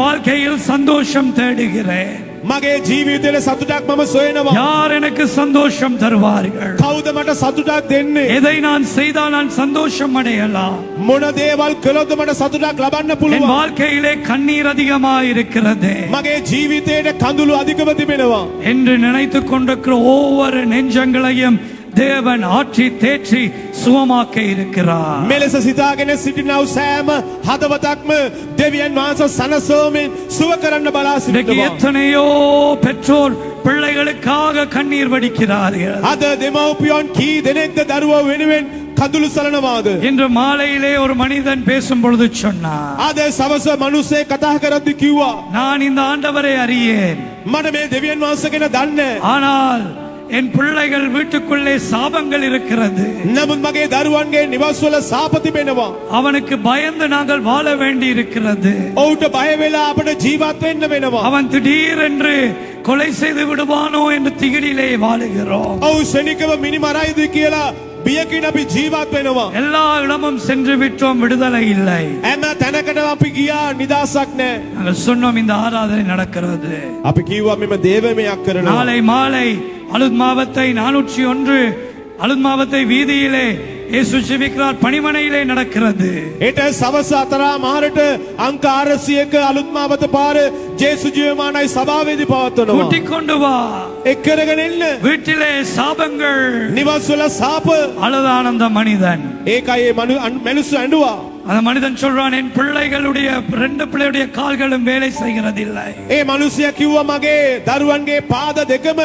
வாழ்க்கையில் சந்தோஷம் தேடுகிறேன். මගේ ජීවිතයේ සතුටක් මම සොයනවා. யார் எனக்கு சந்தோஷம் தருவார்கள்? කවුද මට සතුටක් දෙන්නේ? எதை நான் செய்தால் நான் சந்தோஷம் அடையலாம்? මොන දේවල් කළොත් මට සතුටක් ලබන්න என் පුළුවන්? வாழ்க்கையிலே கண்ணீர் அதிகமாக இருக்கிறது මගේ ජීවිතයේ කඳුළු අධිකව තිබෙනවා என்று நினைத்துக் கொண்டிருக்கிற ஒவ்வொரு நெஞ்சங்களையும் தேவன் ஆற்றி தேற்றி சுகமாக்க இருக்கிறார். මෙලෙස සිතාගෙන සිටිනව සෑම හදවතක්ම දෙවියන් වහන්සේ සනසෝමින් සුව කරන්න බලා இன்றைக்கு සිටිනවා. எத்தனையோ பெற்றோர் பிள்ளைகளுக்காக கண்ணீர் வடிக்கிறார்கள். අද දෙමව්පියන් කී දෙනෙක්ද දරුවෝ වෙනුවෙන් කඳුළු සලනවාද? இன்று மாலையிலே ஒரு மனிதன் பேசும் பொழுது சொன்னார், අද සවස මිනිස්සේ කතා කරද්දි කිව්වා நான் இந்த ஆண்டவரை அறியேன், මට මේ දෙවියන් වහන්සේ ගැන දන්නේ. ஆனால் என் பிள்ளைகள் வீட்டுக்குள்ளே சாபங்கள் இருக்கிறது. නමුත් මගේ දරුවන්ගේ නිවස්වල සාප තිබෙනවා. அவனுக்கு பயந்து நாங்கள் வாழ வேண்டி இருக்கிறது. ඔවුන්ට බය වෙලා අපිට ජීවත් වෙන්න වෙනවා. அவன் திடீரென்று கொலை செய்து விடுவானோ என்று திகிடிலே வாழுகிறோம். ඔව් ශනිකව මිනිමරයිද කියලා බියකින් අපි ජීවත් වෙනවා. எல்லா இடமும் சென்று விட்டோம், விடுதலை இல்லை. හැම තැනකටම අපි ගියා නිදාසක් නැහැ. நாங்கள் சொன்னோம் இந்த ஆராதனை நடக்கிறது. අපි කිව්වා මෙම දේවමයක් කරනවා. நாளை மாலை அழுத் மாவத்தை 401 அழுத் மாவத்தை வீதியிலே இயேசு ஜெபிக்கிறார் பணிமனையிலே நடக்கிறது. ඒට සවස 4 මාරට අංක 400ක අලුත්මාවත පාර ජේසු ජීවමානයි සභාවේදී පවත්වනවා. கூட்டிக் கொண்டு வா. එක් කරගෙන එන්න. வீட்டிலே சாபங்கள். නිවස්වල සාප. அழுதானந்த மனிதன். ඒකයි මනුස්ස ඇඬුවා. அந்த மனிதன் சொல்றான், என் பிள்ளைகளுடைய 2 பிள்ளைகளுடைய கால்களும் வேலை செய்கிறதில்லை. ඒ මිනිසයා කිව්වා මගේ දරුවන්ගේ පාද දෙකම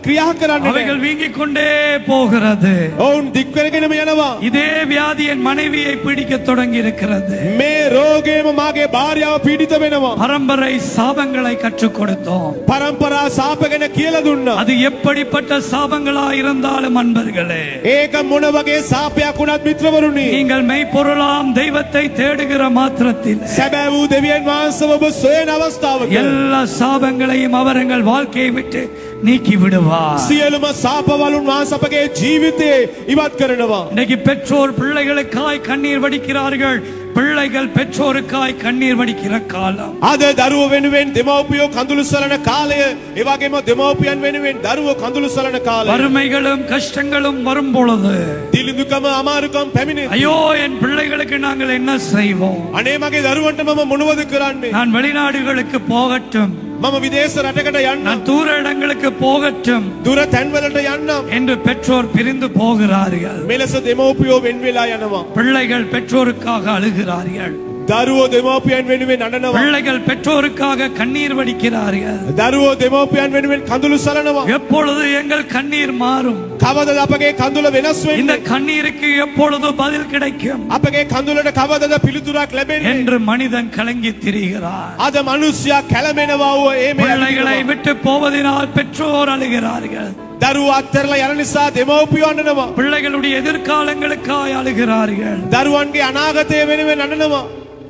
ක්‍රියා කරන්නේ அவைகள் නැහැ. வீங்கிக் கொண்டே போகிறது. ඔවුන් දික් කරගෙනම යනවා. இதே வியாதி என் மனைவியை பிடிக்க தொடங்கி இருக்கிறது. මේ රෝගයම මාගේ භාර්යාව පීඩිත වෙනවා. பரம்பரை சாபங்களை கற்றுக் கொடுத்தோம். පරම්පරා සාප ගැන කියලා දුන්නා. அது எப்படிப்பட்ட சாபங்களா இருந்தாலும் அன்பர்களே, ඒක මොන වගේ සාපයක් වුණත් මිත්‍රවරුනි, நீங்கள் மெய்ப்பொருளாம் தெய்வத்தை தேடுகிற மாத்திரத்தில் සැබෑ වූ දෙවියන් වහන්සේව ඔබ සොයන අවස්ථාවක எல்லா சாபங்களையும் அவர் எங்கள் வாழ்க்கையை விட்டு நீக்கி விடுவார். සියලුම සාපවලුන් වහන්සේ අපගේ ජීවිතේ ඉවත් කරනවා. இன்னைக்கு பெற்றோர் பிள்ளைகளுக்காய் கண்ணீர் வடிக்கிறார்கள். பிள்ளைகள் பெற்றோருக்காய் கண்ணீர் வடிக்கிற காலம். අද දරුවෝ වෙනුවෙන් දෙමව්පියෝ කඳුළු සලන කාලය, ඒ වගේම දෙමව්පියන් වෙනුවෙන් දරුවෝ කඳුළු සලන කාලය. வறுமைகளும் கஷ்டங்களும் வரும் பொழுது දිලිඳුකම අමාරුකම් පැමිණේ. ஐயோ என் பிள்ளைகளுக்கு நாங்கள் என்ன செய்வோம்? අනේ මගේ දරුවන්ට මම මොනවද කරන්නේ? நான் வெளிநாடுகளுக்கு போகட்டும், මම විදේශ රටකට යන්නම්, நான் தூர இடங்களுக்கு போகட்டும் දුර තැන්වලට යන්නම්. என்று பெற்றோர் பிரிந்து போகிறார்கள். මෙලෙස දෙමව්පියෝ වෙන් වෙලා යනවා. பிள்ளைகள் பெற்றோருக்காக அழுகிறார்கள். දරුවෝ දෙමව්පියන් වෙනුවෙන් අඬනවා. பிள்ளைகள் பெற்றோருக்காக கண்ணீர் வடிக்கிறார்கள். දරුවෝ දෙමව්පියන් වෙනුවෙන් කඳුළු සලනවා. எப்பொழுது எங்கள் கண்ணீர் மாறும்? කවදද අපගේ කඳුල වෙනස් இந்த වෙන්නේ? கண்ணீருக்கு எப்பொழுது பதில் கிடைக்கும் අපගේ කඳුලට කවදද පිළිතුරක් ලැබෙන්නේ? என்று மனிதன் கலங்கி திரிகிறார். අද මිනිස්සයා කැළමෙනවා වූ ඒ මේ பிள்ளைகளை விட்டு போவதனால் பெற்றோர் அழுகிறார்கள். දරුවෝ අත්හැරලා යන නිසා දෙමව්පියෝ අඬනවා. பிள்ளைகளுடைய எதிர்காலங்களுக்காய் அழுகிறார்கள். දරුවන්ගේ අනාගතය වෙනුවෙන් අඬනවා.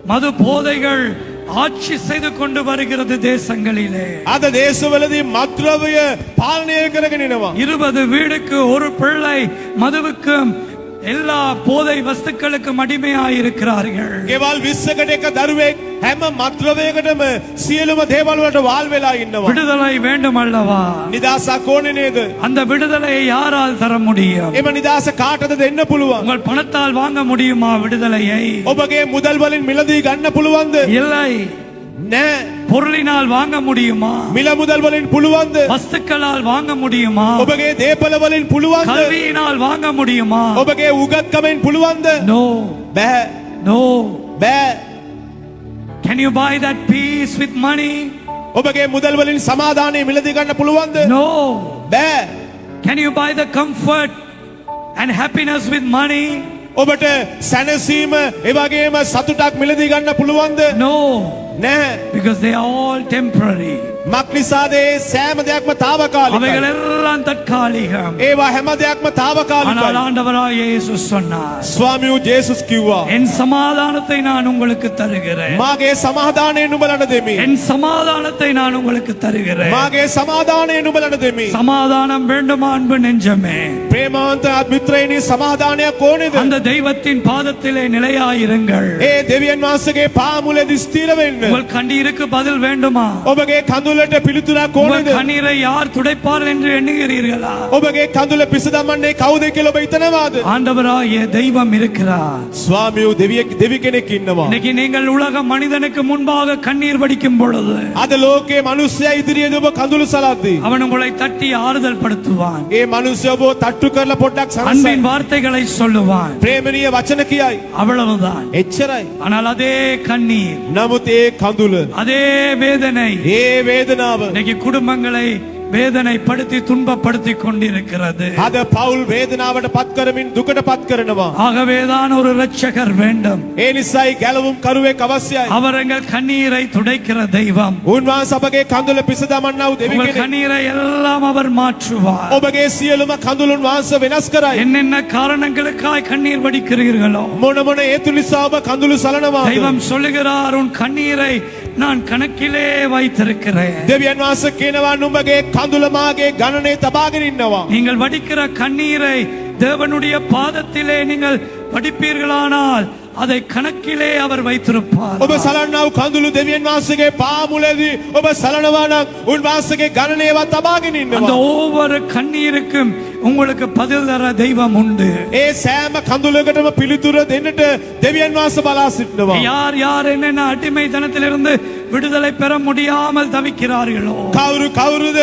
மது போதைகள் ஆட்சி செய்து கொண்டு வருகிறது தேசங்களிலே. අද දේශවලදී මත්ද්‍රව්‍ය පාලනය කරගෙන යනවා. 20 வீடுக்கு ஒரு பிள்ளை மதுவுக்கும் எல்லா போதை வஸ்துக்களுக்கும் அடிமையாய் இருக்கிறார்கள். ගෙවල් 20කට එක දරුවෙක් හැම මත්ද්‍රව්‍යයකටම සියලුම දේවල් වලට වාල් වෙලා ඉන්නවා. விடுதலை வேண்டும் அல்லவா? නිදාසක් ඕනේ නේද? அந்த விடுதலையை யாரால் தர முடியும்? එම නිදාස කාටද දෙන්න පුළුවන්? உங்கள் பணத்தால் வாங்க முடியுமா விடுதலையை? ඔබගේ මුදල් වලින් මිලදී ගන්න පුළුවන්ද? இல்லை. නෑ. பொருளினால் வாங்க முடியுமா? මිල මුදල් වලින් පුළුවන්ද? வஸ்துக்களால் வாங்க முடியுமா? ඔබගේ දේපල වලින් පුළුවන්ද? கல்வியினால் வாங்க முடியுமா? ඔබගේ උගත්කමෙන් පුළුවන්ද? No. බෑ. No. බෑ. Can you buy that peace with money? ඔබගේ මුදල් වලින් සමාදානය මිලදී ගන්න පුළුවන්ද? No. බෑ. Can you buy the comfort and happiness with money? ඔබට සැනසීම ඒ වගේම සතුටක් මිලදී ගන්න පුළුවන්ද? No. නෑ. Because they are all temporary. මක්නිසාදේ සෑම දෙයක්ම తాවකාලිකයි. அவைகள் எல்லாம் தற்காலிகம். ඒවා හැම දෙයක්ම ஆனால் తాවකාලිකයි. ஆண்டவராகிய இயேசு சொன்னார், ස්වාමියෝ ජේසුස් කිව්වා என் சமாதானத்தை நான் உங்களுக்கு தருகிறேன். මාගේ සමාදානය නුඹලට දෙමි. என் சமாதானத்தை நான் உங்களுக்கு தருகிறேன். මාගේ සමාදානය නුඹලට දෙමි. சமாதானம் வேண்டுமா அன்பு நெஞ்சமே? ප්‍රේමාන්ත මිත්‍රයනි සමාදානයක් ඕනේද? அந்த தெய்வத்தின் பாதத்திலே நிலையாயிருங்கள். ඒ දෙවියන් වහන්සේගේ පාමුලේදී ස්ථිර වෙන්න. உங்கள் கண்ணீருக்கு பதில் வேண்டுமா? ඔබගේ කඳුලට පිළිතුරක් உங்கள் ඕනේද? கண்ணீரை யார் துடைப்பார் என்று எண்ணுகிறீர்களா? ඔබගේ කඳුල පිසදමන්නේ කවුද කියලා ඔබ හිතනවාද? ஆண்டவராகிய தெய்வம் இருக்கிறார். ස්වාමියෝ දෙවි කෙනෙක් ඉන්නවා. இன்னைக்கு நீங்கள் உலக மனிதனுக்கு முன்பாக கண்ணீர் வடிக்கும் பொழுது අද ලෝකයේ මිනිස්සයා ඉදිරියේදී ඔබ කඳුළු සලද්දී அவன் உங்களை தட்டி ஆறுதல் படுத்துவான். ඒ මිනිස්සයා ඔබ තට්ටු කරලා පොඩ්ඩක් සනසන அன்பின் வார்த்தைகளை சொல்லுவான். ප්‍රේමණීය වචන කියයි. அவ்வளவுதான். එච්චරයි. ஆனால் அதே கண்ணீர், නමුත් ඒ කඳුල அதே வேதனை ඒ වේදනාව இன்னைக்கு குடும்பங்களை வேதனைப்படுத்தி துன்பப்படுத்தி கொண்டிருக்கிறது. අද පෞල් වේදනාවට පත් කරමින් දුකට පත් කරනවා. ஆகவேதான் ஒரு இரட்சகர் வேண்டும். ඒ නිසායි ගැලවුම් කරුවෙක් අවශ්‍යයි. அவர் எங்கள் கண்ணீரை துடைக்கிற தெய்வம். උන්වහන්සේ අපගේ කඳුල පිසදමන්නා වූ දෙවි உங்கள் කෙනෙක්. கண்ணீரை எல்லாம் அவர் மாற்றுவார். ඔබගේ සියලුම කඳුළුන් වහන්සේ වෙනස් කරයි. என்னென்ன காரணங்களுக்காய் கண்ணீர் வடிக்கிறீர்களோ මොන මොන හේතු නිසා ඔබ කඳුළු සලනවාද? தெய்வம் சொல்லுகிறார், உன் கண்ணீரை நான் கணக்கிலே வைத்திருக்கிறேன். දෙවියන් වහන්සේ කියනවා නුඹගේ කඳුල මාගේ ගණනේ තබාගෙන ඉන්නවා. நீங்கள் வடிக்கிற கண்ணீரை தேவனுடைய பாதத்திலே நீங்கள் வடிப்பீர்களானால் அதை கணக்கிலே அவர் வைத்திருப்பார். ඔබ සලන්නා වූ කඳුළු දෙවියන් වහන්සේගේ පාමුලේදී ඔබ සලනවා නම් උන්වහන්සේගේ ගණනේව තබාගෙන அந்த ඉන්නවා. ஒவ்வொரு கண்ணீருக்கும் உங்களுக்கு பதில் தர தெய்வம் உண்டு. ඒ සෑම කඳුලකටම පිළිතුර දෙන්නට දෙවියන් වහන්සේ බලා සිටිනවා. யார் யார் என்னென்ன அடிமைத்தனத்திலிருந்து விடுதலை பெற முடியாமல் தவிக்கிறார்களோ, කවුරුද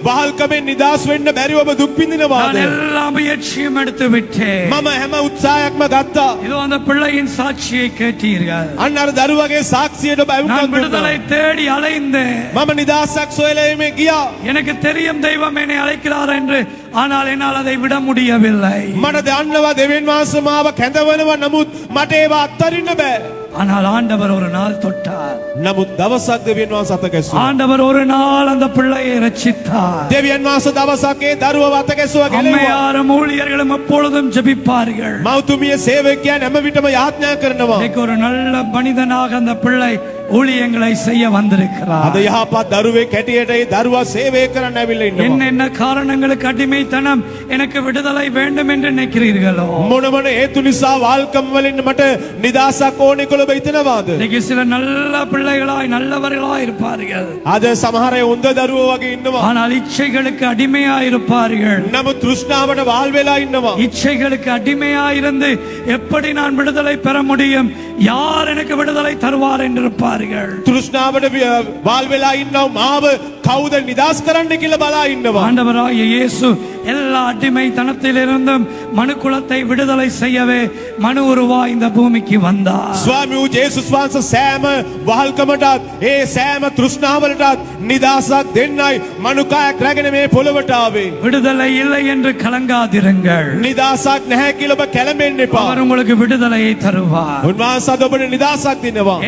වහල්කමෙන් නිදහස් වෙන්න බැරිව ඔබ දුක් විඳිනවාද? நான் எல்லா முயற்சியும் எடுத்து விட்டேன். මම හැම උත්සාහයක්ම ගත්තා. இதோ அந்த பிள்ளையின் சாட்சியை கேட்டீர்கள். අන්න අර දරුවගේ සාක්ෂියට ඔබ நான் අවිමුඛ விடுதலை දුන්නා. தேடி அலைந்தேன். මම නිදහසක් සොයලා එමේ ගියා. எனக்கு தெரியும் தெய்வம் என்னை அழைக்கிறார் என்று, ஆனால் என்னால் அதை விட முடியவில்லை. මට දන්නවා දෙවියන් වහන්සේ මාව කැඳවනවා. නමුත් මට ඒව අත්හරින්න බෑ. ஆனால் ஆண்டவர் ஒரு நாள் தொட்டார். නමුත් දවසක් දෙවියන් වහන්සේ අත ගැසුවා. ஆண்டவர் ஒரு நாள் அந்த பிள்ளையை ரட்சித்தார். දෙවියන් වහන්සේ දවසක් ඒ දරුවව අත ගැසුවා ගෙලුවා. அம்மையாரும் ஊழியர்களும் எப்பொழுதும் ஜெபிப்பார்கள். මෞතුමිය සේවකයන් හැම විටම යාඥා කරනවා. இன்னைக்கு ஒரு நல்ல மனிதனாக அந்த பிள்ளை ஊழியங்களை செய்ய வந்திருக்கிறார். අද යහපත් දරුවෙක් හැටියට ඒ දරුවා සේවය කරන්න ඇවිල්ලා ඉන්නවා. என்னென்ன காரணங்களுக்கு அடிமைத்தனம் எனக்கு விடுதலை வேண்டும் என்று நினைக்கிறீர்களோ, මොන මොන හේතු නිසා වාල්කම් වලින් මට නිදහසක් ඕනේ කියලා ඔබ හිතනවාද? இன்னைக்கு சில நல்ல பிள்ளைகளாய் நல்லவர்களாய் இருப்பார்கள். අද සමහර අය හොඳ දරුවෝ වගේ ඉන්නවා. ஆனால் இச்சைகளுக்கு அடிமையாய் இருப்பார்கள். නමුත් තෘෂ්ණාවට වාල් වෙලා ඉන්නවා. இச்சைகளுக்கு அடிமையாய் இருந்து எப்படி நான் விடுதலை பெற முடியும், யார் எனக்கு விடுதலை தருவார் என்று இருப்பார்கள். තෘෂ්ණාවට වාල් වෙලා ඉන්නව මාව කවුද නිදහස් කරන්න කියලා බලා ඉන්නවා. ஆண்டவராகிய இயேசு எல்லா அடிமைத்தனத்திலிருந்தும் மனுக்குலத்தை விடுதலை செய்யவே மனு உருவாய் இந்த பூமிக்கு வந்தார். ස්වාමී වූ ජේසුස් වහන්සේ සෑම වහල්කමටත් ඒ සෑම තෘෂ්ණාවලටත් නිදහසක් දෙන්නයි මනුකායක් රැගෙන මේ පොළොවට ආවේ. விடுதலை இல்லை என்று கலங்காதிருங்கள். නිදහසක් නැහැ කියලා ඔබ කැළඹෙන්න එපා. அவர் உங்களுக்கு விடுதலையை தருவார். උන්වහන්සේ ඔබට නිදහසක් දෙනවා.